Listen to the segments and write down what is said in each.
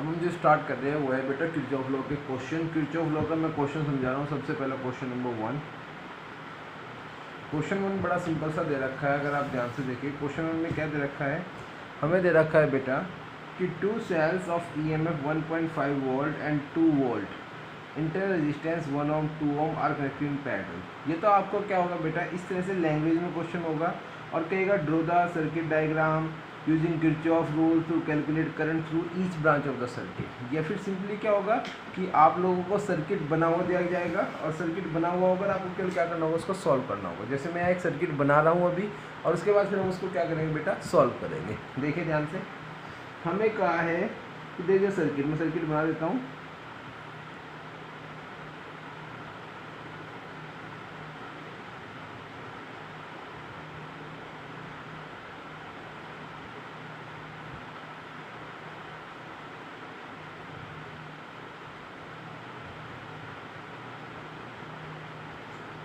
अब हम जो स्टार्ट कर रहे हैं वो है बेटा किरचॉफ लॉ के क्वेश्चन। किरचॉफ लॉ का मैं क्वेश्चन समझा रहा हूँ। सबसे पहला क्वेश्चन नंबर 1। क्वेश्चन 1 बड़ा सिंपल सा दे रखा है, अगर आप ध्यान से देखिए। क्वेश्चन 1 में क्या दे रखा है, हमें दे रखा है बेटा कि 2 cells of EMF 1.5 volt and 2 volt inter resistance 1 ohm 2 ohm are connected in parallel. ये तो आपको क्या होगा बेटा, इस तरह से लैंग्वेज में क्वेश्चन होगा और कहेगा draw the circuit diagram using Kirchhoff rule to calculate current through each branch of the circuit. या फिर सिंपली क्या होगा कि आप लोगों को सर्किट बना हुआ दिया जाएगा और सर्किट बना हुआ होगा, आपको केवल क्या करना होगा, उसको सॉल्व करना होगा। जैसे मैं एक सर्किट बना रहा हूँ अभी, और उसके बाद फिर हम उसको क्या करेंगे बेटा, सॉल्व करेंगे। देखिए ध्यान से, हमें कहा है कि देखिए सर्किट, मैं सर्किट बना देता हूँ।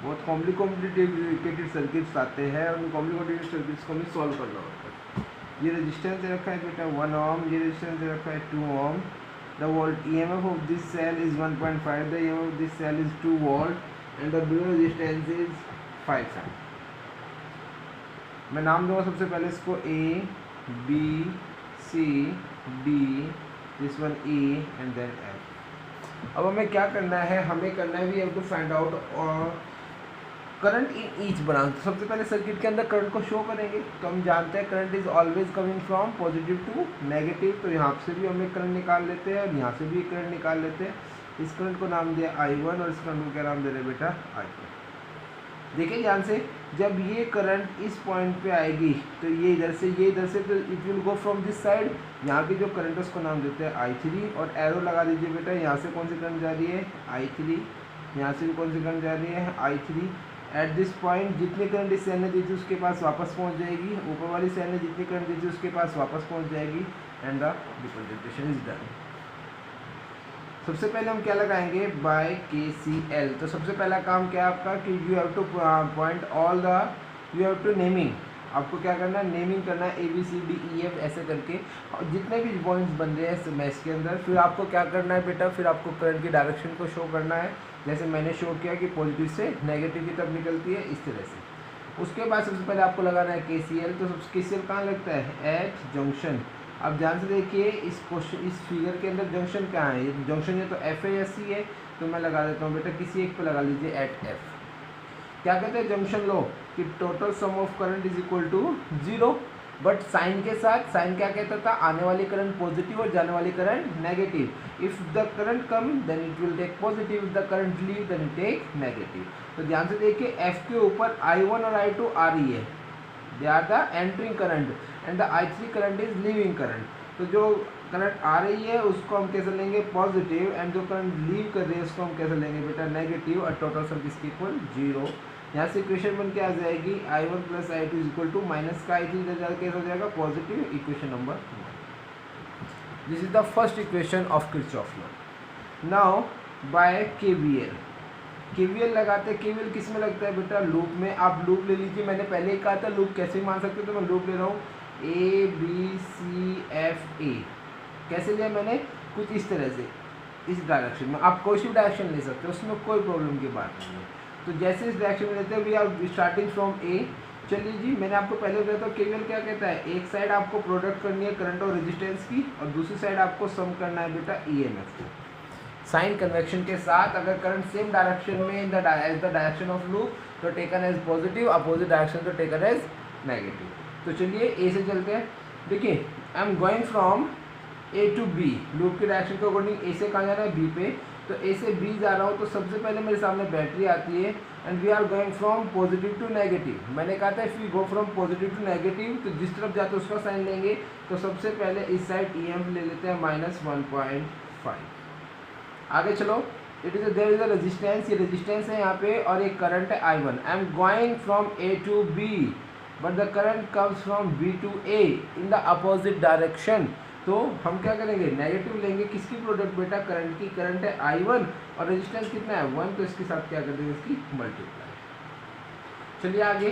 बहुत कॉम्प्लिकेटेड सर्किट्स आते हैं और उन कॉम्प्लिकेटेड सर्किट्स को हमें सॉल्व करना होता है। ये रेजिस्टेंस दे रखा है बेटा 1 ओम, ये रेजिस्टेंस दे रखा है 2 ohm. The volt EMF of this cell is 1.5, the EMF of this cell is 2 volt and the below resistance is 5 ohm. मैं नाम दूंगा सबसे पहले इसको A, B, C, D, this one E and then F। अब हमें क्या करना है, हमें करना है we have to find out और करंट इन ईच ब्रांच। तो सबसे पहले सर्किट के अंदर करंट को शो करेंगे। तो हम जानते हैं current is always coming from positive to negative. तो यहाँ से भी हमें करंट निकाल लेते हैं और यहाँ से भी करंट निकाल लेते हैं। इस करंट को नाम दिया I1 और इस करंट को क्या नाम दे रहे बेटा, I2। देखिए ध्यान से, जब ये करंट इस पॉइंट पे आएगी तो ये इधर से तो it will go from this side. यहाँ की जो करंट है उसको नाम देते हैं I3 और एरो लगा दीजिए बेटा। यहाँ से कौन सी करंट जा रही है, I3। यहाँ से भी कौन सी करंट जा रही है, I3। एट दिस पॉइंट जितनी करंट इस सेल ने दी थी उसके पास वापस पहुँच जाएगी, ऊपर वाली सेल ने जितनी करंट दी थी उसके पास वापस पहुँच जाएगी and the representation is done. सबसे पहले हम क्या लगाएंगे, बाय KCL। तो सबसे पहला काम क्या है आपका कि you have to point all the, you have to naming. आपको क्या करना है, नेमिंग करना है ABCDEF ऐसे करके, और जितने भी पॉइंट्स बन रहे हैं मैच के अंदर। फिर आपको क्या करना है बेटा, फिर आपको करंट की डायरेक्शन को शो करना है। जैसे मैंने शो किया कि पॉजिटिव से नेगेटिव की तरफ निकलती है, इस तरह से। उसके बाद सबसे पहले आपको लगाना है KCL। तो KCL कहाँ लगता है, एट जंक्शन। अब ध्यान से देखिए, इस क्वेश्चन, इस फिगर के अंदर जंक्शन कहाँ है, जंक्शन है तो F है या C है। तो मैं लगा देता हूँ बेटा, किसी एक पे लगा लीजिए, एट F। क्या कहते हैं जंक्शन लो कि total sum of current is equal to 0। But sign के साथ, साइन क्या कहता था, आने वाली करंट पॉजिटिव और जाने वाली current negative. If the current come then it will take positive, if the current leave then it take negative. तो ध्यान से देखिए, F के ऊपर I1 और I2 आ रही है, they are the entering current and the I3 current is leaving current. तो जो करंट आ रही है उसको हम कैसे लेंगे, पॉजिटिव, एंड जो करंट लीव कर रही है उसको हम कैसे लेंगे बेटा, नेगेटिव। और टोटल सम किसके इक्वल, 0। यहाँ से इक्वेशन बन के आ जाएगी I1 plus I2 is equal to minus का I3 इधर जाकर कैसे हो जाएगा, positive. Equation number 1। This is the first equation of Kirchhoff law. Now by KVL लगाते हैं। KVL किस में लगता है बेटा, लूप में। आप लूप ले लीजिए, मैंने पहले ही कहा था लूप कैसे मान सकते हो, तो मैं लूप ले रहा हूँ ABCFA। कैसे लिया मैंने, कुछ इस तरह से, इस डायरेक्शन में। आप कोई सी डायरेक्शन ले सकते हो, उसमें कोई प्रॉब्लम की बात नहीं है। तो जैसे इस डायरेक्शन में लेते हैं, we are starting from A। चलिए जी, मैंने आपको पहले बताया था KVL क्या कहता है, एक साइड आपको प्रोडक्ट करनी है करंट और रेजिस्टेंस की, और दूसरी साइड आपको सम करना है बेटा EMF को। साइन कन्वेक्शन के साथ अगर करंट सेम डायरेक्शन में in the direction of loop तो taken as positive, opposite direction तो टेकन एज नेगेटिव। तो चलिए A से चलते हैं। देखिए, I am going from A to B। Loop के डायरेक्शन के अकॉर्डिंग A से कहाँ जाना है, B पे। तो A से B जा रहा हूँ, तो सबसे पहले मेरे सामने बैटरी आती है and we are going from positive to negative. मैंने कहा था if we go from positive to negative तो जिस तरफ जाते हैं उसका साइन लेंगे। तो सबसे पहले इस साइड EMF ले लेते हैं -1.5। आगे चलो, it is there is a resistance, ये रेजिस्टेंस है यहाँ पे, और एक करंट है I1। I am going from A to B but the current comes from B to A in the opposite direction. तो हम क्या करेंगे, नेगेटिव लेंगे। किसकी प्रोडक्ट बेटा, करंट की। करंट है I1 और रेजिस्टेंस कितना है, 1। तो इसके साथ क्या कर देंगे, इसकी मल्टीप्लाई। चलिए आगे,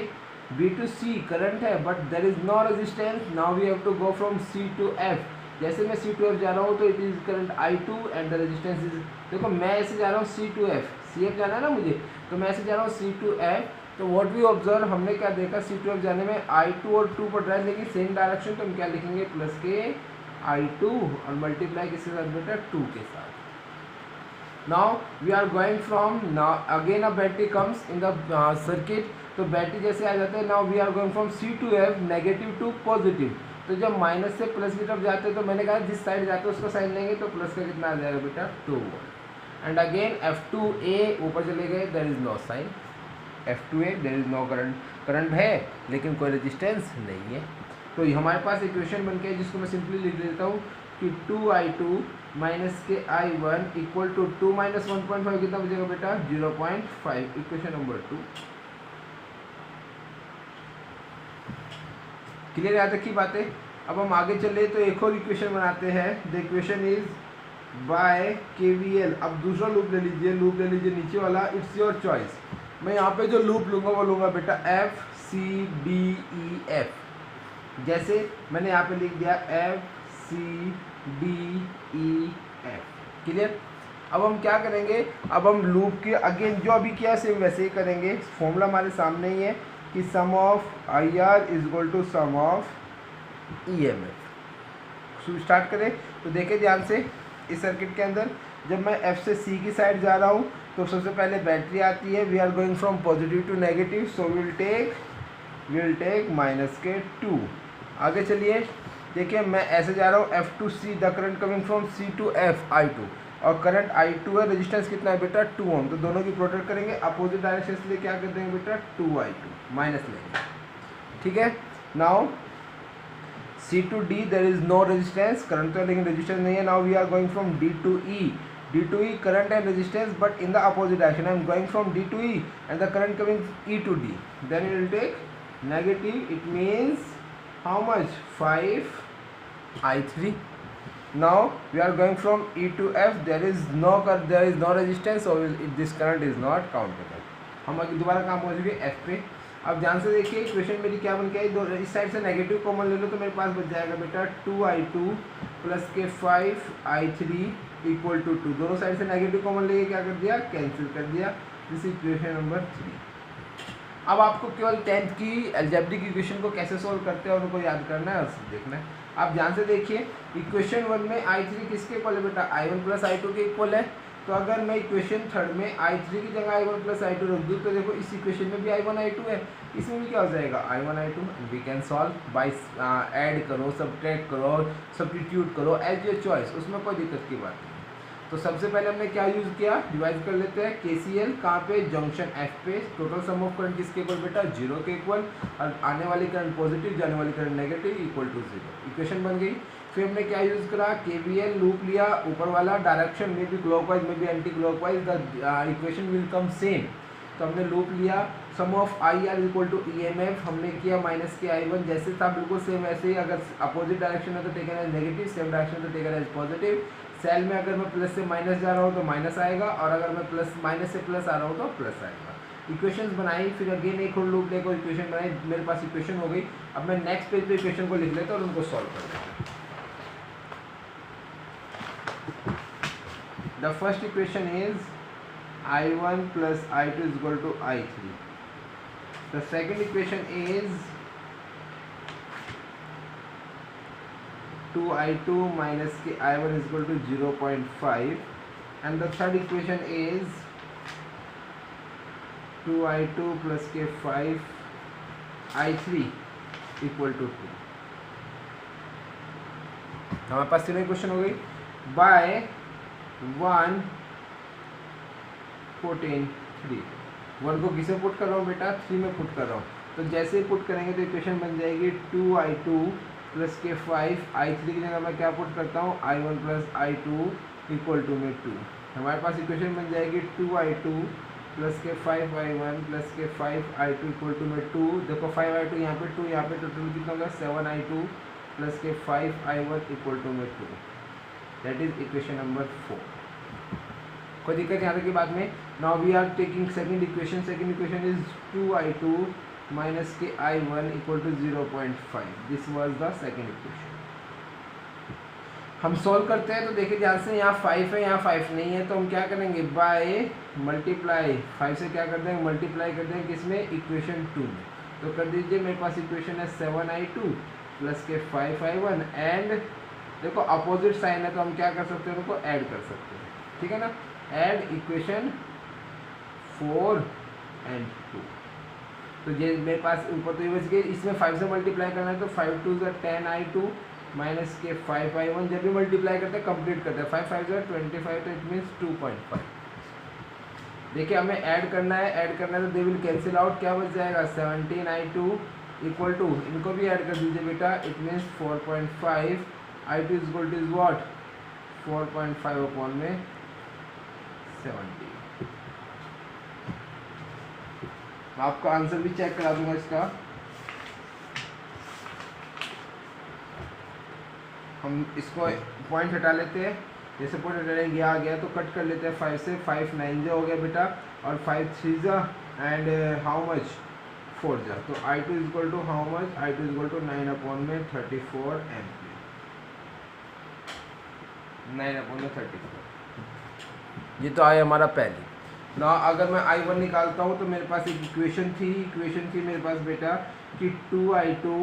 B टू C करंट है but there is no resistance. Now we have to go from C to F। जैसे मैं C2F जा रहा हूँ तो it is current I2 and the resistance is, देखो मैं ऐसे जा रहा हूँ C2F, CF जाना है ना मुझे, तो मैं ऐसे जा रहा हूँ C2F। तो व्हाट वी ऑब्जर्व, हमने क्या देखा, C2F जाने में I2 और 2 पड़ रहा है लेकिन सेम डायरेक्शन, तो हम क्या लिखेंगे प्लस के I2 और मल्टीप्लाई किसके साथ बेटा 2 के साथ। Now we are going from, now again a battery comes in the circuit, तो बैटरी जैसे आ जाते हैं। Now we are going from C2F negative to positive, तो जब माइनस से प्लस की तरफ जाते हैं तो मैंने कहा जिस साइड जाते हैं उसका साइन लेंगे, तो प्लस का कितना आ जाएगा बेटा 2 वोल्ट। एंड अगेन F2A ऊपर चले गए, there is no sign, F2A there is no current, current है लेकिन कोई रेजिस्टेंस नहीं है। तो हमारे पास इक्वेशन बन के है जिसको मैं सिंपली लिख देता हूँ कि 2I2 माइनस के I1 इक्वल टू 2 माइनस 1.5 कितना बचेगा बेटा 0.5, इक्वेशन नंबर 2। क्लियर यहाँ तक की बातें। अब हम आगे चले तो एक और इक्वेशन बनाते हैं। The equation is by KVL। अब दूसरा लूप ले लीजिए, लूप ले लीजिए नीचे वाला, इट्स योर चॉइस। मैं यहाँ पे जो लूप लूँगा वो लूँगा बेटा FCDEF, जैसे मैंने यहाँ पे लिख दिया FCDEF। क्लियर। अब हम क्या करेंगे, अब हम लूप के अगेन जो अभी किया सेम वैसे ही करेंगे। फॉर्मूला हमारे सामने ही है कि sum of IR is equal to sum of EMF। Start करें तो देखिए ध्यान से, इस सर्किट के अंदर जब मैं F से C की साइड जा रहा हूँ तो सबसे पहले बैटरी आती है। We are going from positive to negative, so will take minus के 2। आगे चलिए देखिए, मैं ऐसे जा रहा हूँ F to C, the current coming from C to F I2, और करंट I2 है, रेजिस्टेंस कितना है बेटा 2 ओम, तो दोनों की प्रोडक्ट करेंगे। अपोजिट डायरेक्शन से लिए क्या कर देंगे बेटा 2I2 माइनस लेंगे। ठीक है। Now C to D there is no resistance, current तो है लेकिन रेजिस्टेंस नहीं है। Now we are going from D to E, current and resistance but in the opposite direction. I am going from D to E and the current coming E to D, then you will take negative, it means how much 5I3। now we are going from E to F, there is no resistance, so this current is not countable। हम अभी दोबारा काम हो चुके F पे। अब ध्यान से देखिए इक्वेशन मेरी क्या बन के आई, इस साइड से नेगेटिव कॉमन ले लो तो मेरे पास बच जाएगा बेटा 2I2 प्लस के 5I3 इक्वल टू 2। दोनों साइड से नेगेटिव कॉमन लेके क्या कर दिया, कैंसिल कर दिया। This is equation number 3। अब आपको केवल 10th की अलजेब्रिक इक्वेशन को कैसे सोल्व करते हैं उनको याद करना है और देखना है। आप ध्यान से देखिए, इक्वेशन 1 में I3 किसके इक्वल है बेटा, I1 प्लस I2 के इक्वल है। तो अगर मैं इक्वेशन 3 में I3 की जगह I1 प्लस I2 रख दूँ तो देखो इस इक्वेशन में भी I1 I2 है, इसमें भी क्या हो जाएगा I1 I2। We can solve by add करो, सब्ट्रैक्ट करो, सब्स्टिट्यूट करो, एज योर चॉइस, उसमें कोई दिक्कत की बात नहीं। तो सबसे पहले हमने क्या यूज़ किया, डिवाइड कर लेते हैं KCL, कहाँ पे, जंक्शन F पे। टोटल सम ऑफ करंट किसके इक्वल बेटा 0 के इक्वल, और आने वाली करंट पॉजिटिव, जाने वाली current negative, equal to 0। Equation बन गई। फिर हमने क्या यूज़ करा, KVL लूप लिया, ऊपर वाला डायरेक्शन में भी क्लॉकवाइज में भी anti clockwise, the equation will come same. तो हमने लूप लिया, sum of IR equal to EMF हमने किया माइनस के I1, जैसे था बिल्कुल सेम वैसे ही। अगर अपोजिट डायरेक्शन है तो taken as negative, same direction तो टेकन एज पॉजिटिव। सेल में अगर मैं प्लस से माइनस जा रहा हूँ तो माइनस आएगा, और अगर मैं माइनस से प्लस आ रहा हूँ तो प्लस आएगा। इक्वेशंस बनाई, फिर अगेन एक और लूप लेकर इक्वेशन बनाई, मेरे पास इक्वेशन हो गई। अब मैं नेक्स्ट पेज पे इक्वेशन को लिख लेता हूँ और उनको सॉल्व कर देता हूँ। The first equation is I1 plus I2 is equal to I3. The second equation is 2I2 minus k I1 is equal to 0.5, and the third equation is 2I2 plus k 5 I3 equal to 2। हमारे पास तीनों equation हो गई। Bye 1 14 3, 1 को किसे put कर रहा हूँ बेटा 3 में पुट कर रहा हूँ। तो जैसे ही पुट करेंगे तो इक्वेशन बन जाएगी 2I2 प्लस के 5 I3 की जगह मैं क्या पुट करता हूँ I1 plus I2 equal to में 2। हमारे पास इक्वेशन बन जाएगी 2I2 प्लस के 5 I1 प्लस के 5 I2 इक्वल टू में 2। देखो 5 I2 यहाँ पे 2, यहाँ पे टोटल कितना होगा 7 I2 प्लस के 5 I1 इक्वल टू में 2। That is equation number 4। कोई दिक्कत यहाँ तक की बात में। Now we are taking second equation. Second equation is 2I2 minus के I1 equal to 0.5। This was the second equation. हम सॉल्व करते हैं तो देखिए ध्यान से, यहाँ 5 है, यहाँ 5 नहीं है, तो हम क्या करेंगे, बाय मल्टीप्लाई 5 से क्या कर देंगे, मल्टीप्लाई कर देंगे किसमें, इक्वेशन 2 में। तो कर दीजिए, मेरे पास इक्वेशन है 7i2 प्लस के 5i1 एंड देखो अपोजिट साइन है तो हम क्या कर सकते हैं, उनको ऐड कर सकते हैं, ठीक है ना। ऐड इक्वेशन 4 एंड 2, तो ये मेरे पास ऊपर तो ये बच गई, इसमें 5 से मल्टीप्लाई करना है तो 5 2 ज़ा 10i2 माइनस के 5i1, जब भी मल्टीप्लाई करते हैं कंप्लीट करते हैं, 5 5 ज़ा 25, तो इट मीन्स 2.5। देखिए हमें ऐड करना है तो दे विल कैंसिल आउट, क्या बच जाएगा, 17i2 इक्वल टू, इनको भी ऐड कर दीजिए बेटा, it means 4.5, i2 is equal two is what, 4.5 upon में 70। आपका आंसर भी चेक करा दूंगा इसका। हम इसको पॉइंट हटा लेते हैं, जैसे पॉइंट हटाएंगे आ गया तो कट कर लेते हैं 5 से, 5 9 जो हो गया बेटा, और 5 3 जा एंड हाउ मच 4 जा, तो i2 is equal to how much, i2 is equal to 9 upon में 34 एम्पियर, 9 अपॉन में 34। ये तो आया हमारा पहले ना। अगर मैं i1 निकालता हूँ तो मेरे पास एक इक्वेशन थी मेरे पास बेटा कि 2i2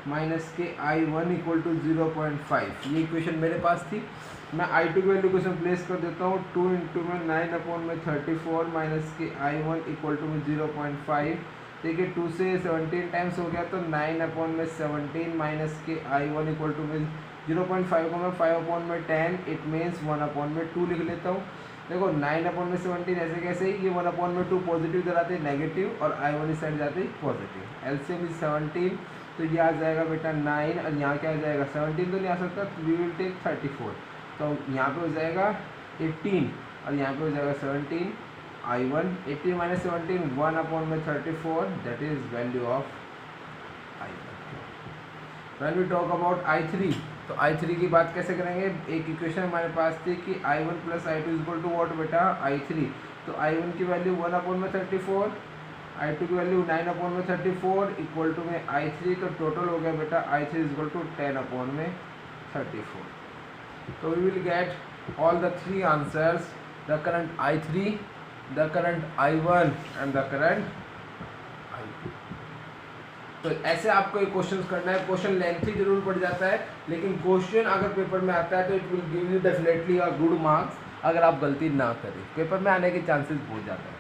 माइनस के i1 इक्वल टू 0.5, ये इक्वेशन मेरे पास थी। मैं i2 की वैल्यू को इसमें प्लेस कर देता हूँ, 2 इंटू में 9 अपॉन में 34 माइनस के i1 इक्वल टू में 0.5, देखिए 2 से 17 टाइम्स हो गया तो 9 अपॉन में 17 माइनस के i1 इक्वल टू में 0.5 को मैं 5 अपॉन में 10, इट मीन्स 1 अपॉन में 2 लिख लेता हूँ। देखो 9 अपॉन में 17 ऐसे कैसे ही, ये 1 अपॉन में 2 पॉजिटिव इधर आते हैं नेगेटिव और i1 इस साइड जाते हैं पॉजिटिव, एलसीएम इज 17, तो ये आ जाएगा बेटा 9 और यहाँ क्या आ जाएगा 17 तो नहीं आ सकता, वी विल टेक 34, तो यहाँ पे हो जाएगा 18 और यहाँ पे हो जाएगा 17, i1 18 माइनस 17 1 अपॉन में 34, that is value of i1। When we talk about i3, तो i3 की बात कैसे करेंगे, एक इक्वेशन हमारे पास थी कि i1 plus i2 equal to what बेटा i3, तो i1 की वैल्यू 1 अपॉन में 34, i2 की वैल्यू 9 अपॉन में 34 इक्वल टू में i3, तो टोटल हो गया बेटा i3 इक्वल टू 10 अपॉन में 34। तो we will get all the 3 answers, the current i3, the current i1 and the current i2। तो ऐसे आपको एक क्वेश्चन करना है, क्वेश्चन लेंथी जरूर पड़ जाता है, लेकिन क्वेश्चन अगर पेपर में आता है तो it will give you definitely a good marks, अगर आप गलती ना करें, पेपर में आने के चांसेस बहुत ज़्यादा है,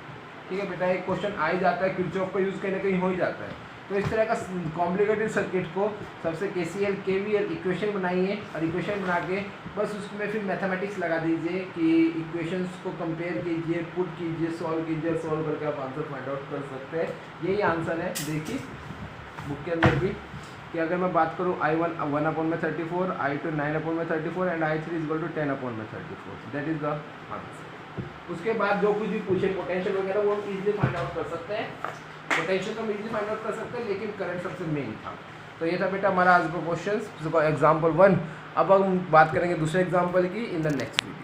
ठीक है बेटा। एक क्वेश्चन आ ही जाता है, किरचॉफ का यूज़ कहीं ना कहीं हो ही जाता है। तो इस तरह का कॉम्प्लिकेटेड सर्किट को सबसे KCL KVL इक्वेशन बनाइए और इक्वेशन बना के बस उसमें फिर मैथमेटिक्स लगा दीजिए कि इक्वेशंस को कंपेयर कीजिए, पुट कीजिए, सॉल्व कीजिए, सॉल्व करके आप आंसर फाइंड आउट कर सकते हैं। यही आंसर है, देखिए बुक के अंदर भी, कि अगर मैं बात करूँ i1 1 अपॉन में 34, i2 9 अपॉन में 34 and i3 is equal to 10 upon में 34, दैट इज द आंसर। उसके बाद जो कुछ भी पूछे पोटेंशियल वगैरह वो हम इजीली फाइंड आउट कर सकते हैं, पोटेंशियल तो हम इजीली फाइंड आउट कर सकते हैं, लेकिन करंट सबसे मेन था। तो ये था बेटा हमारा आज का क्वेश्चन एग्जाम्पल 1। अब हम बात करेंगे दूसरे एग्जाम्पल की इन द नेक्स्ट वीडियो।